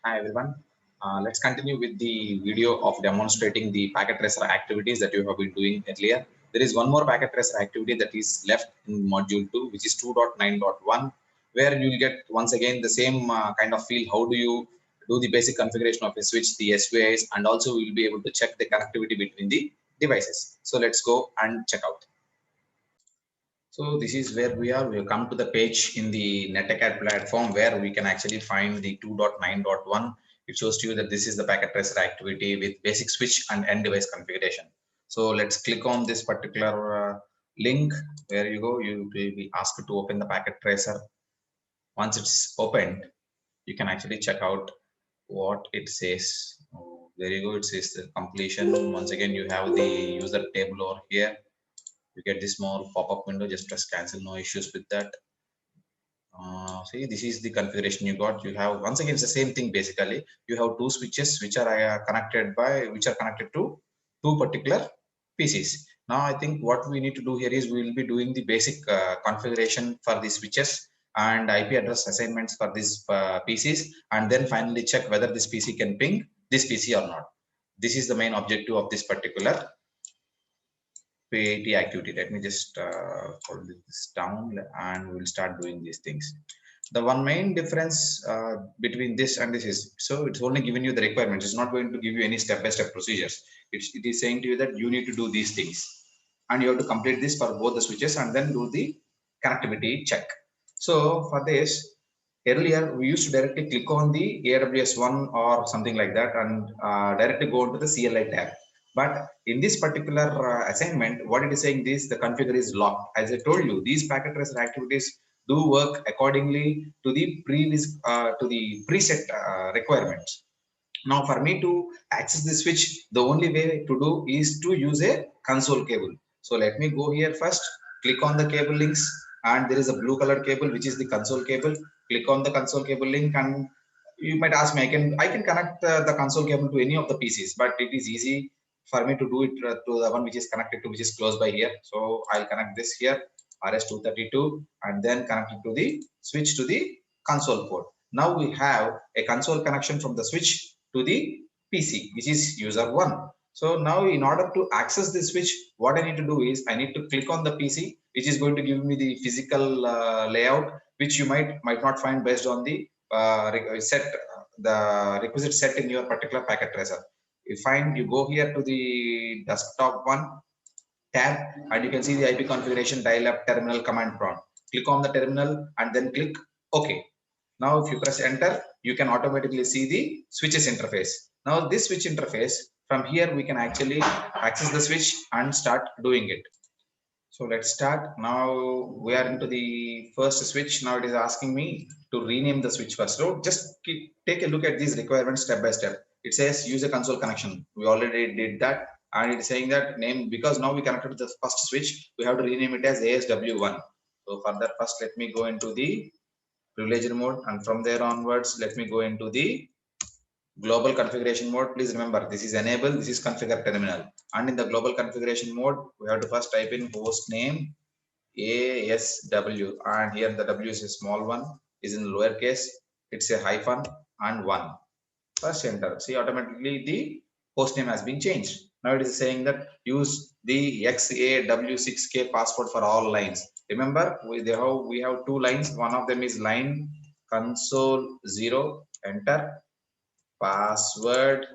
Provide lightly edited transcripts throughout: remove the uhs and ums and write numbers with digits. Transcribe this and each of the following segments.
Hi everyone. Let's continue with the video of demonstrating the packet tracer activities that you have been doing earlier. There is one more packet tracer activity that is left in module 2, which is 2.9.1, where you will get once again the same kind of feel. How do you do the basic configuration of a switch, the SVIs, and also we will be able to check the connectivity between the devices. So let's go and check out. So this is where we are. We have come to the page in the NetAcad platform where we can actually find the 2.9.1. It shows to you that this is the packet tracer activity with basic switch and end device configuration. So let's click on this particular link. Where you go, you will be asked to open the packet tracer. Once it's opened, you can actually check out what it says. Oh, there you go. It says the completion. Once again, you have the user table over here. You get this small pop-up window. Just press cancel. No issues with that. See, this is the configuration you got. You have, once again, it's the same thing. Basically, you have two switches which are connected to two particular PCs. Now I think what we need to do here is we will be doing the basic configuration for the switches and IP address assignments for these PCs, and then finally check whether this PC can ping this PC or not. This is the main objective of this particular PAT activity. Let me just hold this down and we'll start doing these things. The one main difference between this and this is, so it's only giving you the requirements. It's not going to give you any step-by-step procedures. It is saying to you that you need to do these things and you have to complete this for both the switches and then do the connectivity check. So for this, earlier we used to directly click on the AWS1 or something like that and directly go into the CLI tab. But in this particular assignment, what it is saying is the configure is locked. As I told you, these packet tracer activities do work accordingly to the preset requirements. Now, for me to access the switch, the only way to do is to use a console cable. So let me go here first, click on the cable links, and there is a blue color cable which is the console cable. Click on the console cable link, and you might ask me, I can connect the console cable to any of the PCs, but it is easy for me to do it to the one which is connected to, which is close by here. So I'll connect this here, RS232, and then connect it to the switch to the console port. Now we have a console connection from the switch to the PC, which is user 1. So now in order to access this switch, what I need to do is I need to click on the PC, which is going to give me the physical layout, which you might not find based on the the requisite set in your particular packet tracer. You go here to the desktop one tab, and you can see the IP configuration dial-up terminal command prompt. Click on the terminal and then click OK. Now if you press enter, you can automatically see the switches interface. Now this switch interface, from here we can actually access the switch and start doing it. So let's start. Now we are into the first switch. Now it is asking me to rename the switch first. So just take a look at these requirements step by step. It says use a console connection. We already did that. And it's saying that name, because now we connected to the first switch, we have to rename it as ASW1. So for that, first let me go into the privileged mode, and from there onwards, let me go into the global configuration mode. Please remember, this is enable, this is configure terminal. And in the global configuration mode, we have to first type in host name ASW, and here the W is a small one, is in lowercase, it's a hyphen and 1. First enter. See, automatically the host name has been changed. Now it is saying that use the XAW6K password for all lines. Remember, we have two lines. One of them is line console 0, enter, password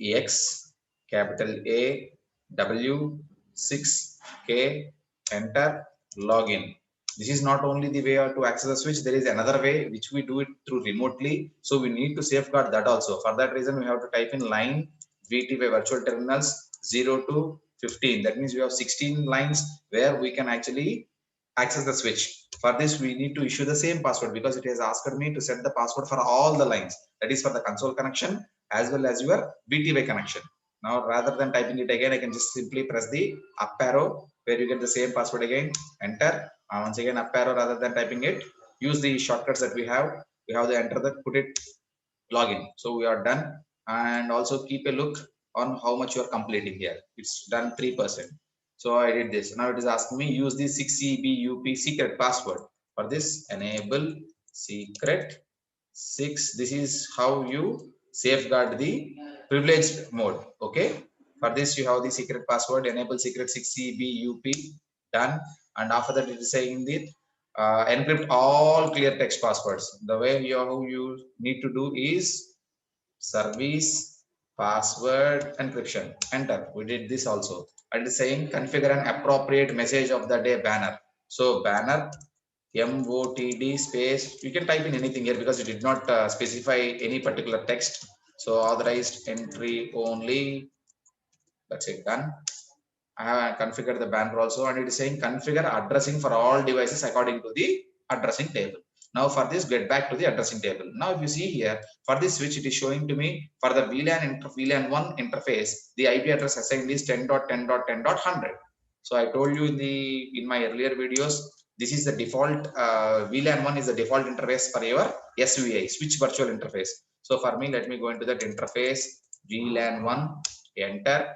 X capital A W 6K, enter, login. This is not only the way to access the switch, there is another way which we do it through remotely. So we need to safeguard that also. For that reason, we have to type in line VTY virtual terminals 0 to 15. That means we have 16 lines where we can actually access the switch. For this, we need to issue the same password because it has asked me to set the password for all the lines. That is for the console connection as well as your VTY connection. Now, rather than typing it again, I can just simply press the up arrow where you get the same password again, enter. Once again, up arrow rather than typing it. Use the shortcuts that we have. We have the enter that, put it, login. So we are done. And also keep a look on how much you are completing here. It's done 3%. So I did this. Now it is asking me use the 6CBUP secret password. For this, enable secret 6. This is how you safeguard the privileged mode. Okay. For this, you have the secret password, enable secret 6CBUP, done. And after that, it is saying the encrypt all clear text passwords. The way you need to do is service password encryption. Enter. We did this also. And it's saying configure an appropriate message of the day banner. So banner MOTD space, you can type in anything here because it did not specify any particular text. So authorized entry only, that's it, done. I have configured the banner also, and it is saying configure addressing for all devices according to the addressing table. Now for this, get back to the addressing table. Now if you see here, for this switch, it is showing to me for the VLAN 1 interface, the IP address assigned is 10.10.10.100. So I told you in my earlier videos, this is the default VLAN 1 is the default interface for your SVI, switch virtual interface. So for me, let me go into that interface, VLAN 1, enter,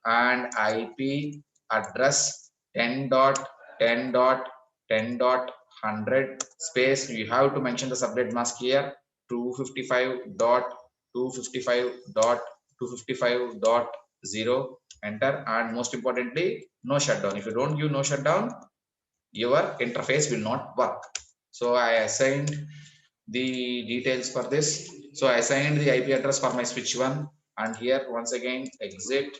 and IP address 10.10.10.100 space. You have to mention the subnet mask here, 255.255.255.0, enter, and most importantly, no shutdown. If you don't give no shutdown, your interface will not work. So I assigned the details for this. So I assigned the IP address for my switch 1, and here once again exit.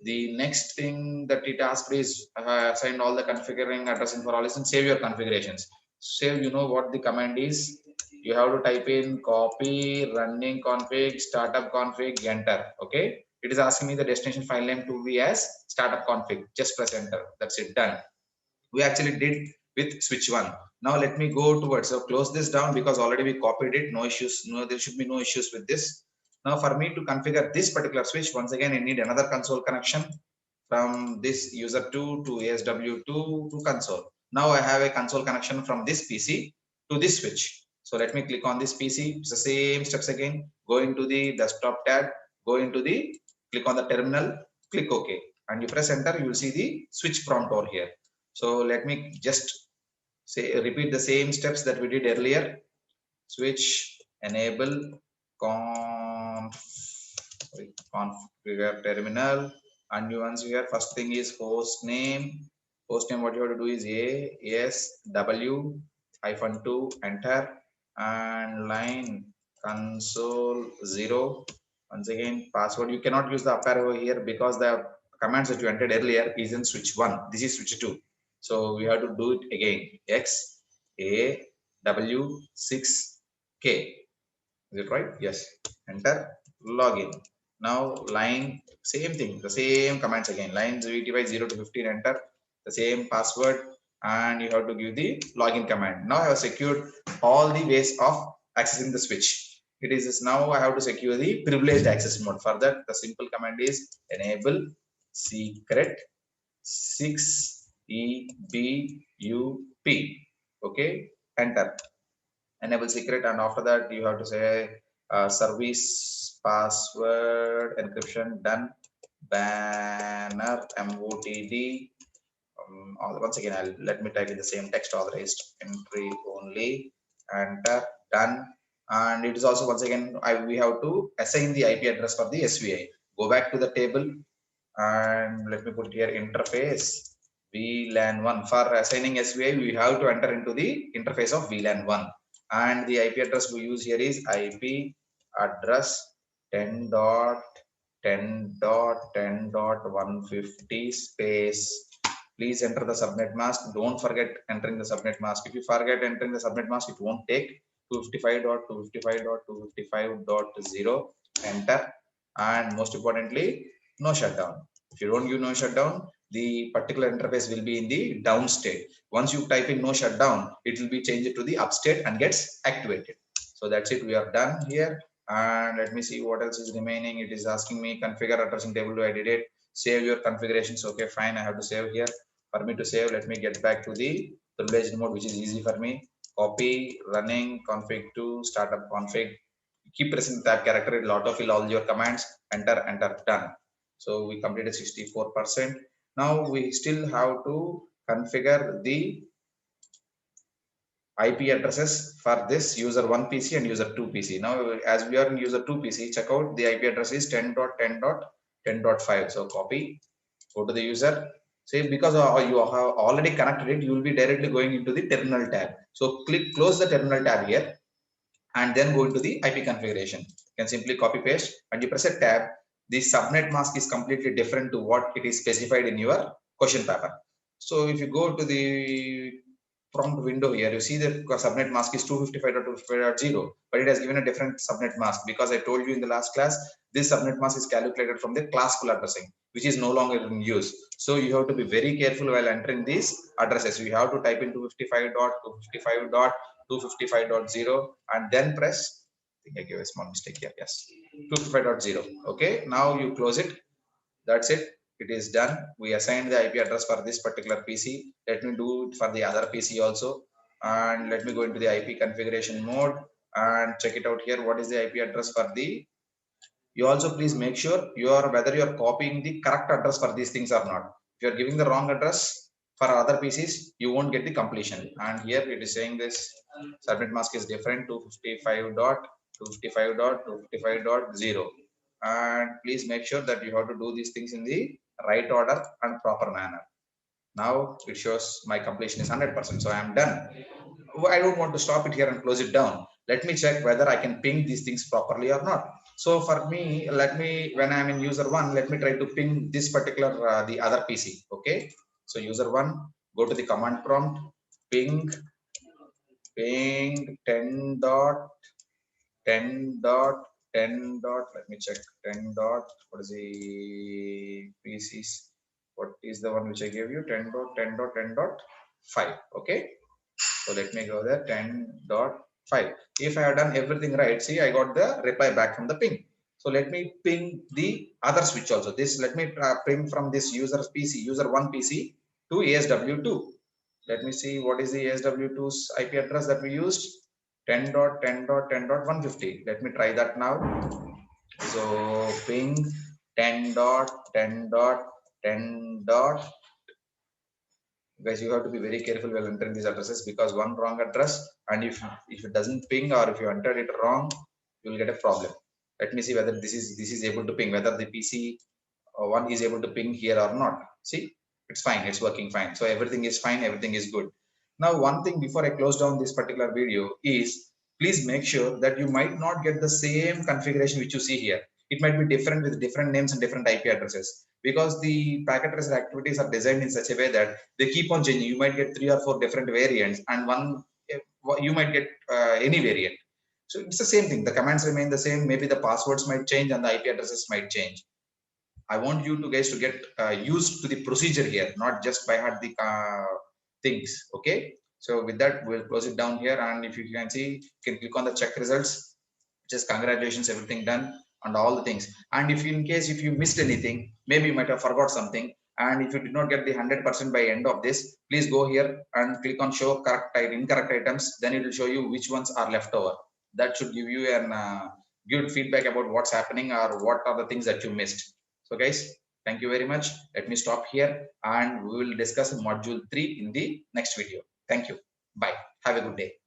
The next thing that it asked is assign all the configuring addressing for all is and save your configurations. Save, you know what the command is. You have to type in copy running config startup config, enter. Okay, it is asking me the destination file name to be as startup config. Just press enter. That's it, done. We actually did with switch 1. Now let me go towards, so close this down because already we copied it. No issues. No, there should be no issues with this. Now for me to configure this particular switch, once again I need another console connection from this user 2 to ASW2 to console. Now I have a console connection from this PC to this switch. So let me click on this PC. It's the same steps again. Go into the desktop tab, go into the, click on the terminal, click OK, and you press enter. You will see the switch prompt over here. So let me just say repeat the same steps that we did earlier. Switch, enable, configure terminal, and once here first thing is host name. Host name, what you have to do is ASW-2, enter, and line console 0. Once again, password, you cannot use the up arrow here because the commands that you entered earlier is in switch 1. This is switch 2. So we have to do it again. XAW6K. Is it right? Yes. Enter. Login. Now line, same thing, the same commands again. Line VTY 0 to 15, enter the same password, and you have to give the login command. Now I have secured all the ways of accessing the switch. It is now I have to secure the privileged access mode. For that, the simple command is enable secret 6EBUP. Okay, enter. Enable secret, and after that you have to say service password encryption, done. Banner MOTD. Once again, let me type in the same text, authorized entry only, enter, done. And it is also once again we have to assign the IP address for the SVI. Go back to the table and let me put here interface VLAN 1. For assigning SVI, we have to enter into the interface of VLAN 1, and the IP address we use here is IP address 10.10.10.150 space. Please enter the subnet mask. Don't forget entering the subnet mask. If you forget entering the subnet mask, it won't take. 255.255.255.0, enter, and most importantly, no shutdown. If you don't give no shutdown, the particular interface will be in the down state. Once you type in no shutdown, it will be changed to the up state and gets activated. So that's it. We are done here. And let me see what else is remaining. It is asking me configure addressing table to edit it. Save your configurations. Okay, fine. I have to save here. For me to save, let me get back to the privileged mode, which is easy for me. Copy running config to startup config. Keep pressing the tab character. It will autofill all your commands. Enter, enter, done. So we completed 64%. Now we still have to configure the IP addresses for this user 1 PC and user 2 PC. Now, as we are in user 2 PC, check out the IP address is 10.10.10.5. So copy, go to the user. Say because you have already connected it, you will be directly going into the terminal tab. So click close the terminal tab here and then go into the IP configuration. You can simply copy paste and you press a tab. The subnet mask is completely different to what it is specified in your question paper. So if you go to the prompt window here, you see the subnet mask is 255.255.0, but it has given a different subnet mask because I told you in the last class, this subnet mask is calculated from the classical addressing, which is no longer in use. So you have to be very careful while entering these addresses. You have to type in 255.255.255.0 and then press, I think I gave a small mistake here. Yes, 255.0. Okay, now you close it. That's it. It is done. We assigned the IP address for this particular PC. Let me do it for the other PC also. And let me go into the IP configuration mode and check it out here. What is the IP address for the? You also please make sure you are whether you are copying the correct address for these things or not. If you are giving the wrong address for other PCs, you won't get the completion. And here it is saying this subnet mask is different 255.255.255.0. And please make sure that you have to do these things in the right order and proper manner. Now it shows my completion is 100%. So I am done. I don't want to stop it here and close it down. Let me check whether I can ping these things properly or not. So for me, when I'm in user one, let me try to ping this particular, the other PC. Okay. So user one, go to the command prompt, ping 10 dot 10 dot 10 dot, let me check 10 dot, what is the PCs? What is the one which I gave you? 10 dot 10 dot 10 dot 5. Okay. So let me go there 10.5. If I have done everything right, see, I got the reply back from the ping. So let me ping the other switch also. This, let me ping from this user's PC, user one PC to ASW2. Let me see what is the ASW2's IP address that we used. 10.10.10.150. Let me try that now. So ping 10.10.10. Guys, you have to be very careful while entering these addresses because one wrong address, and if it doesn't ping or if you entered it wrong, you will get a problem. Let me see whether this is able to ping, whether the PC one is able to ping here or not. See, it's fine, it's working fine. So everything is fine, everything is good. Now, one thing before I close down this particular video is please make sure that you might not get the same configuration which you see here. It might be different with different names and different IP addresses because the packet tracer activities are designed in such a way that they keep on changing. You might get 3 or 4 different variants, and you might get any variant. So it's the same thing. The commands remain the same. Maybe the passwords might change and the IP addresses might change. I want you to guys to get used to the procedure here, not just by heart the things. Okay. So with that, we'll close it down here. And if you can see, you can click on the check results. Just congratulations, everything done and all the things. And if in case if you missed anything, maybe you might have forgot something. And if you did not get the 100% by end of this, please go here and click on show incorrect items. Then it will show you which ones are left over. That should give you an good feedback about what's happening or what are the things that you missed. So guys, thank you very much. Let me stop here and we will discuss module 3 in the next video. Thank you. Bye. Have a good day.